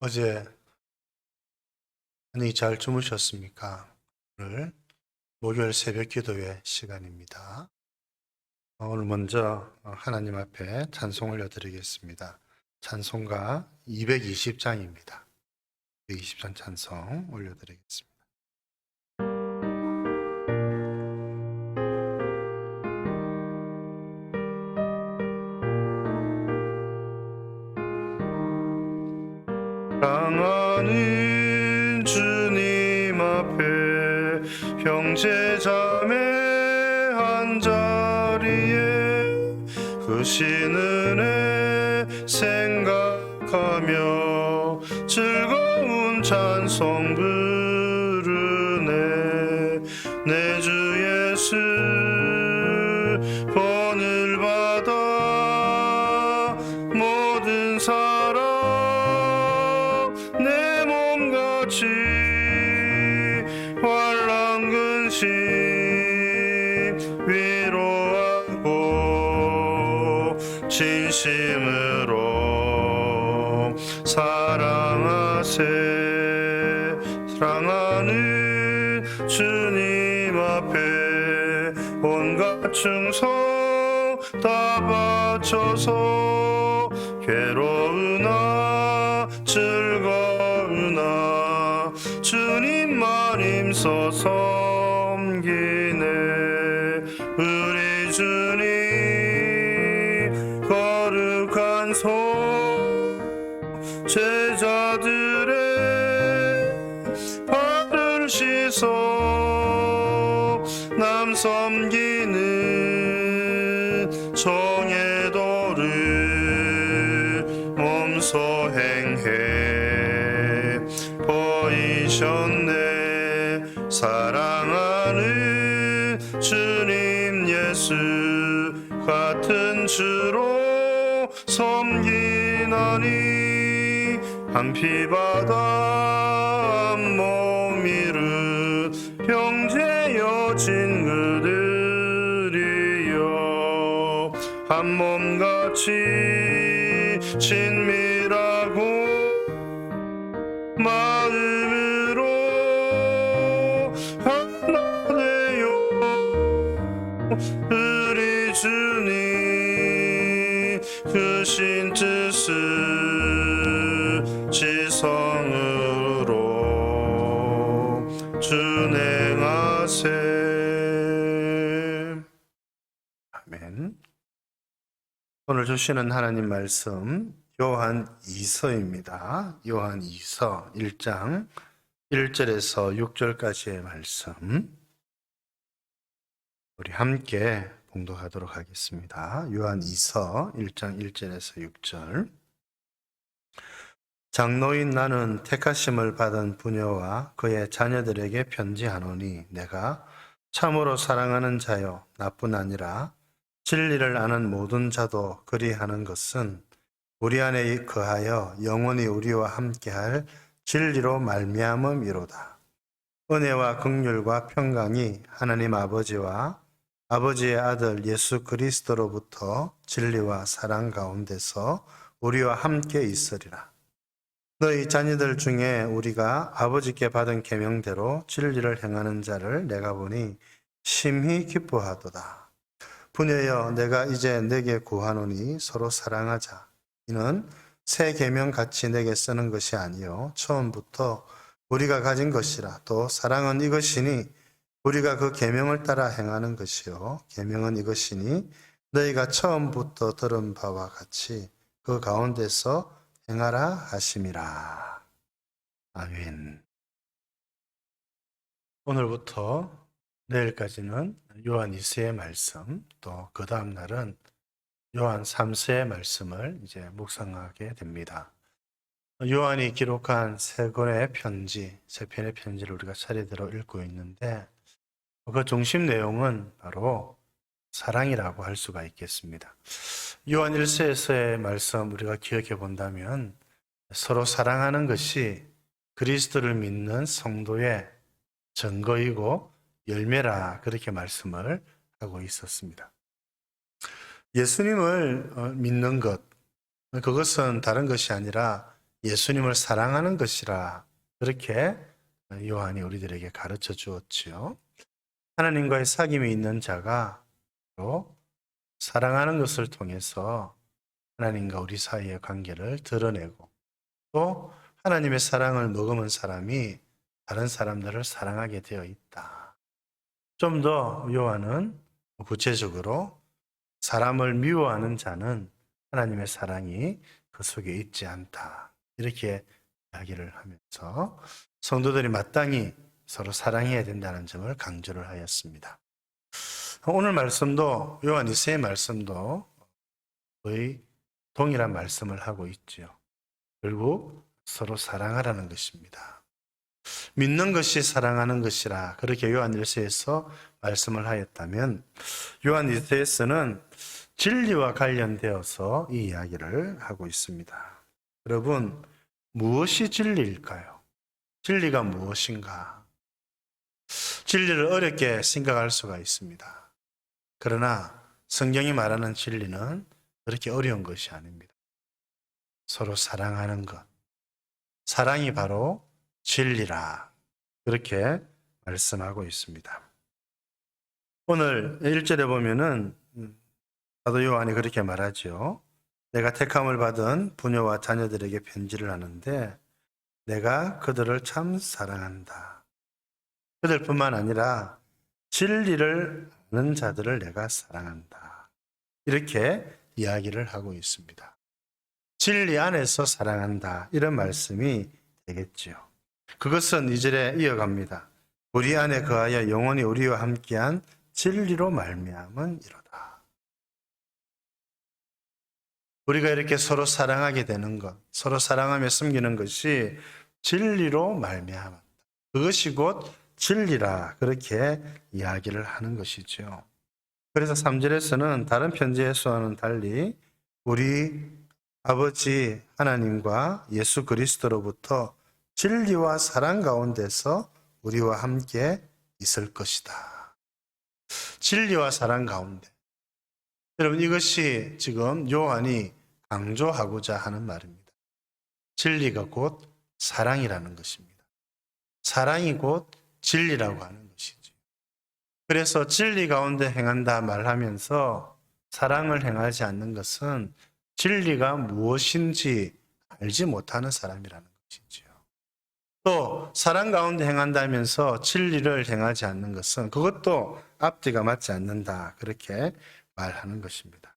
어제 안녕히 잘 주무셨습니까? 오늘 목요일 새벽 기도회 시간입니다. 오늘 먼저 하나님 앞에 찬송 올려드리겠습니다. 찬송가 220장입니다. 220장 찬송 올려드리겠습니다. 사랑하는 주님 앞에 형제 자매 한자리에 크신 은혜 생각하며 즐거운 찬송 부르네. 내 주 예수 본을 받아 모든 사람 내 몸같이 환난 근심 위로하고 진심으로 사랑하세. 사랑하는 주님 앞에 온갖 충성 다 바쳐서 괴로우나 즐거우나 주님만 힘써 섬기네. 우리 주님 거룩한 손 제자들의 발을 씻어 남 섬기는 정의 도를 몸소 행해 보이셨네. 사랑하는 주님 예수 같은 주로 섬기나니 한 피 바다 한 몸 이룬 형제여 친구들이여 한 몸같이 친밀하고 마음으로 하나 되어 우리 주님 크신 뜻을 지성으로 준행하세. 아멘. 오늘 주시는 하나님 말씀 요한 2서입니다. 요한 2서 1장 1절에서 6절까지의 말씀 우리 함께 봉독하도록 하겠습니다. 요한 2서 1장 1절에서 6절. 장로인 나는 택하심을 받은 부녀와 그의 자녀들에게 편지하노니 내가 참으로 사랑하는 자요 나뿐 아니라 진리를 아는 모든 자도 그리하는 것은 우리 안에 거하여 영원히 우리와 함께할 진리로 말미암음이로다. 은혜와 긍휼과 평강이 하나님 아버지와 아버지의 아들 예수 그리스도로부터 진리와 사랑 가운데서 우리와 함께 있으리라. 너희 자녀들 중에 우리가 아버지께 받은 계명대로 진리를 행하는 자를 내가 보니 심히 기뻐하도다. 부녀여 내가 이제 내게 구하노니 서로 사랑하자. 이는 새 계명 같이 내게 쓰는 것이 아니요 처음부터 우리가 가진 것이라. 또 사랑은 이것이니 우리가 그 계명을 따라 행하는 것이요 계명은 이것이니 너희가 처음부터 들은 바와 같이 그 가운데서 행하라 하심이라. 아멘. 오늘부터 내일까지는 요한 2서의 말씀, 또 그 다음 날은 요한 3서의 말씀을 이제 묵상하게 됩니다. 요한이 기록한 세 권의 편지, 세 편의 편지를 우리가 차례대로 읽고 있는데 그 중심 내용은 바로 사랑이라고 할 수가 있겠습니다. 요한 1서에서의 말씀 우리가 기억해 본다면 서로 사랑하는 것이 그리스도를 믿는 성도의 증거이고 열매라 그렇게 말씀을 하고 있었습니다. 예수님을 믿는 것, 그것은 다른 것이 아니라 예수님을 사랑하는 것이라 그렇게 요한이 우리들에게 가르쳐 주었지요. 하나님과의 사귐이 있는 자가 바로 사랑하는 것을 통해서 하나님과 우리 사이의 관계를 드러내고 또 하나님의 사랑을 머금은 사람이 다른 사람들을 사랑하게 되어 있다. 좀 더 요한은 구체적으로 사람을 미워하는 자는 하나님의 사랑이 그 속에 있지 않다. 이렇게 이야기를 하면서 성도들이 마땅히 서로 사랑해야 된다는 점을 강조를 하였습니다. 오늘 말씀도 요한 2세의 말씀도 거의 동일한 말씀을 하고 있지요. 결국 서로 사랑하라는 것입니다. 믿는 것이 사랑하는 것이라 그렇게 요한 1세에서 말씀을 하였다면 요한 2세에서는 진리와 관련되어서 이 이야기를 하고 있습니다. 여러분, 무엇이 진리일까요? 진리가 무엇인가? 진리를 어렵게 생각할 수가 있습니다. 그러나 성경이 말하는 진리는 그렇게 어려운 것이 아닙니다. 서로 사랑하는 것. 사랑이 바로 진리라. 그렇게 말씀하고 있습니다. 오늘 1절에 보면은 사도 요한이 그렇게 말하죠. 내가 택함을 받은 부녀와 자녀들에게 편지를 하는데 내가 그들을 참 사랑한다. 그들뿐만 아니라 진리를 아는 자들을 내가 사랑한다. 이렇게 이야기를 하고 있습니다. 진리 안에서 사랑한다. 이런 말씀이 되겠지요. 그것은 2절에 이어갑니다. 우리 안에 거하여 영원히 우리와 함께한 진리로 말미암은 이로다. 우리가 이렇게 서로 사랑하게 되는 것, 서로 사랑하며 섬기는 것이 진리로 말미암았다. 그것이 곧 진리라 그렇게 이야기를 하는 것이죠. 그래서 3절에서는 다른 편지에서와는 달리 우리 아버지 하나님과 예수 그리스도로부터 진리와 사랑 가운데서 우리와 함께 있을 것이다. 진리와 사랑 가운데. 여러분, 이것이 지금 요한이 강조하고자 하는 말입니다. 진리가 곧 사랑이라는 것입니다. 사랑이 곧 진리라고 하는 것이죠. 그래서 진리 가운데 행한다 말하면서 사랑을 행하지 않는 것은 진리가 무엇인지 알지 못하는 사람이라는 것이지요. 또 사랑 가운데 행한다면서 진리를 행하지 않는 것은 그것도 앞뒤가 맞지 않는다. 그렇게 말하는 것입니다.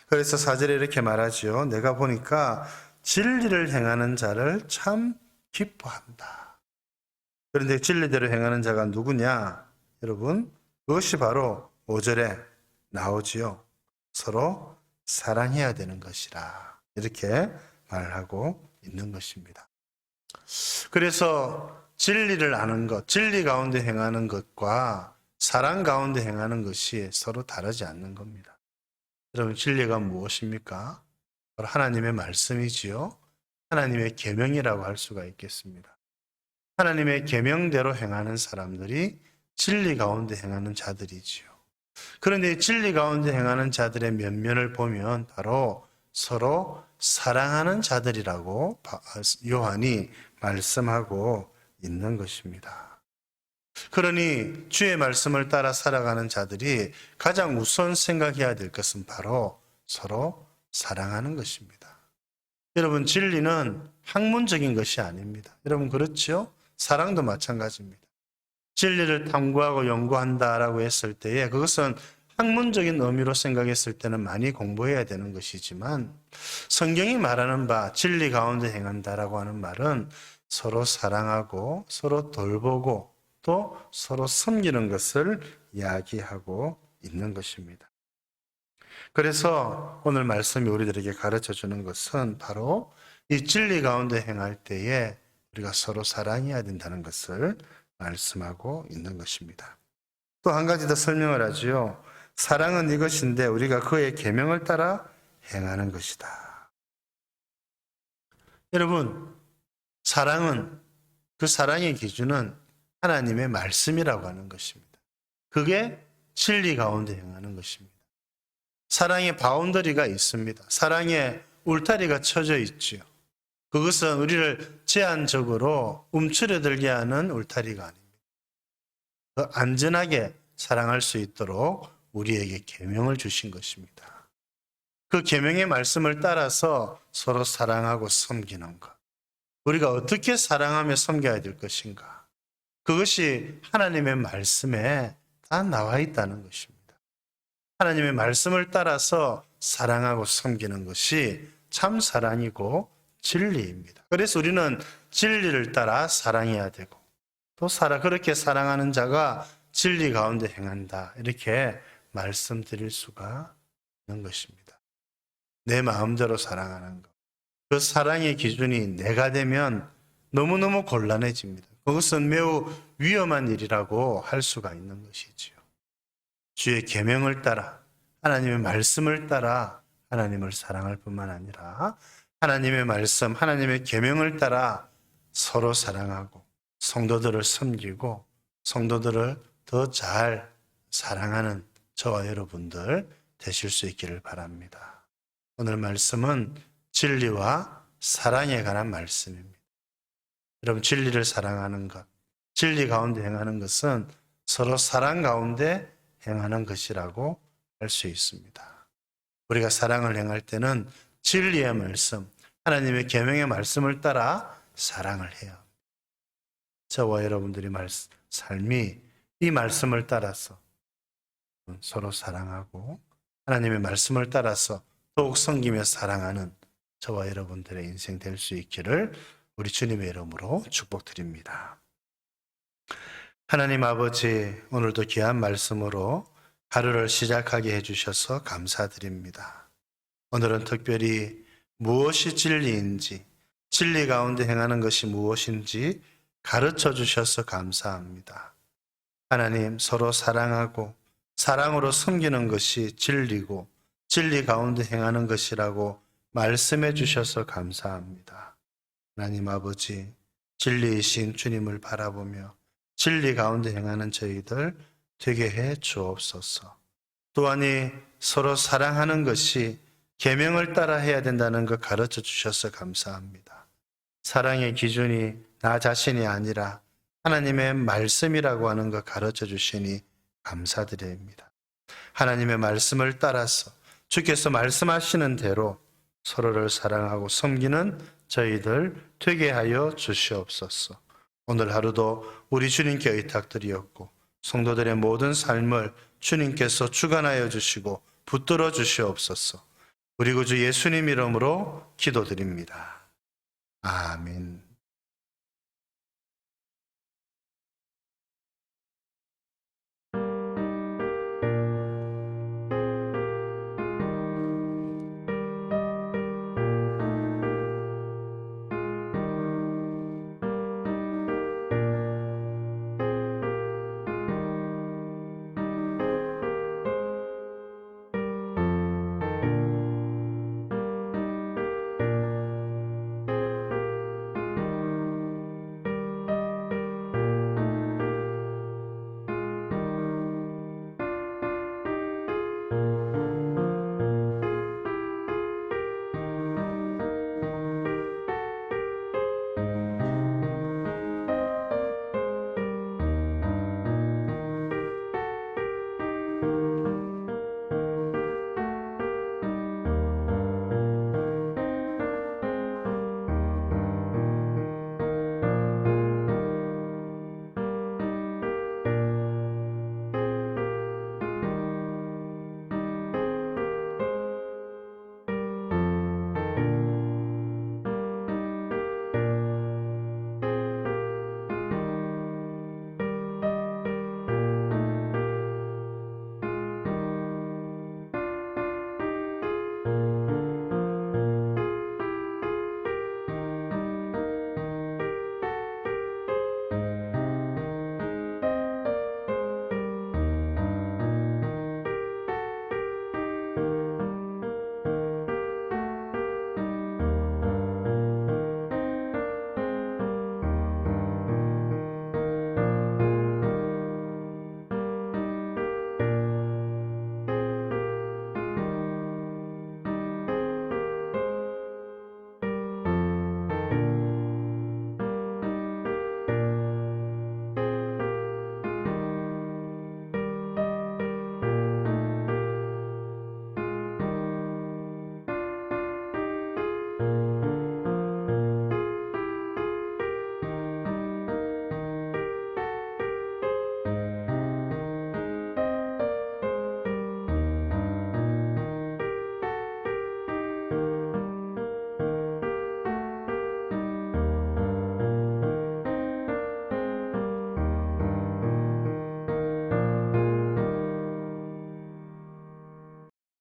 그래서 4절에 이렇게 말하지요. 내가 보니까 진리를 행하는 자를 참 기뻐한다. 그런데 진리대로 행하는 자가 누구냐? 여러분, 그것이 바로 5절에 나오지요. 서로 사랑해야 되는 것이라. 이렇게 말하고 있는 것입니다. 그래서 진리를 아는 것, 진리 가운데 행하는 것과 사랑 가운데 행하는 것이 서로 다르지 않는 겁니다. 여러분, 진리가 무엇입니까? 바로 하나님의 말씀이지요. 하나님의 계명이라고 할 수가 있겠습니다. 하나님의 계명대로 행하는 사람들이 진리 가운데 행하는 자들이지요. 그런데 진리 가운데 행하는 자들의 면면을 보면 바로 서로 사랑하는 자들이라고 요한이 말씀하고 있는 것입니다. 그러니 주의 말씀을 따라 살아가는 자들이 가장 우선 생각해야 될 것은 바로 서로 사랑하는 것입니다. 여러분, 진리는 학문적인 것이 아닙니다. 여러분, 그렇죠? 사랑도 마찬가지입니다. 진리를 탐구하고 연구한다라고 했을 때에 그것은 학문적인 의미로 생각했을 때는 많이 공부해야 되는 것이지만 성경이 말하는 바 진리 가운데 행한다라고 하는 말은 서로 사랑하고 서로 돌보고 또 서로 섬기는 것을 이야기하고 있는 것입니다. 그래서 오늘 말씀이 우리들에게 가르쳐 주는 것은 바로 이 진리 가운데 행할 때에 우리가 서로 사랑해야 된다는 것을 말씀하고 있는 것입니다. 또 한 가지 더 설명을 하지요. 사랑은 이것인데 우리가 그의 계명을 따라 행하는 것이다. 여러분, 사랑은 그 사랑의 기준은 하나님의 말씀이라고 하는 것입니다. 그게 진리 가운데 행하는 것입니다. 사랑의 바운더리가 있습니다. 사랑의 울타리가 쳐져 있지요. 그것은 우리를 제한적으로 움츠러들게 하는 울타리가 아닙니다. 더 안전하게 사랑할 수 있도록 우리에게 계명을 주신 것입니다. 그 계명의 말씀을 따라서 서로 사랑하고 섬기는 것. 우리가 어떻게 사랑하며 섬겨야 될 것인가. 그것이 하나님의 말씀에 다 나와 있다는 것입니다. 하나님의 말씀을 따라서 사랑하고 섬기는 것이 참 사랑이고 진리입니다. 그래서 우리는 진리를 따라 사랑해야 되고 또 그렇게 사랑하는 자가 진리 가운데 행한다. 이렇게 말씀드릴 수가 있는 것입니다. 내 마음대로 사랑하는 것. 그 사랑의 기준이 내가 되면 너무너무 곤란해집니다. 그것은 매우 위험한 일이라고 할 수가 있는 것이지요. 주의 계명을 따라 하나님의 말씀을 따라 하나님을 사랑할 뿐만 아니라 하나님의 말씀, 하나님의 계명을 따라 서로 사랑하고 성도들을 섬기고 성도들을 더 잘 사랑하는 저와 여러분들 되실 수 있기를 바랍니다. 오늘 말씀은 진리와 사랑에 관한 말씀입니다. 여러분, 진리를 사랑하는 것, 진리 가운데 행하는 것은 서로 사랑 가운데 행하는 것이라고 할 수 있습니다. 우리가 사랑을 행할 때는 진리의 말씀, 하나님의 계명의 말씀을 따라 사랑을 해요. 저와 여러분들의 삶이 이 말씀을 따라서 서로 사랑하고 하나님의 말씀을 따라서 더욱 섬기며 사랑하는 저와 여러분들의 인생 될 수 있기를 우리 주님의 이름으로 축복드립니다. 하나님 아버지, 오늘도 귀한 말씀으로 하루를 시작하게 해주셔서 감사드립니다. 오늘은 특별히 무엇이 진리인지, 진리 가운데 행하는 것이 무엇인지 가르쳐 주셔서 감사합니다. 하나님, 서로 사랑하고 사랑으로 섬기는 것이 진리고 진리 가운데 행하는 것이라고 말씀해 주셔서 감사합니다. 하나님 아버지, 진리이신 주님을 바라보며 진리 가운데 행하는 저희들 되게 해 주옵소서. 또한 서로 사랑하는 것이 계명을 따라 해야 된다는 것 가르쳐 주셔서 감사합니다. 사랑의 기준이 나 자신이 아니라 하나님의 말씀이라고 하는 것 가르쳐 주시니 감사드립니다. 하나님의 말씀을 따라서 주께서 말씀하시는 대로 서로를 사랑하고 섬기는 저희들 되게 하여 주시옵소서. 오늘 하루도 우리 주님께 의탁드리었고 성도들의 모든 삶을 주님께서 주관하여 주시고 붙들어 주시옵소서. 우리 구주 예수님 이름으로 기도드립니다. 아멘.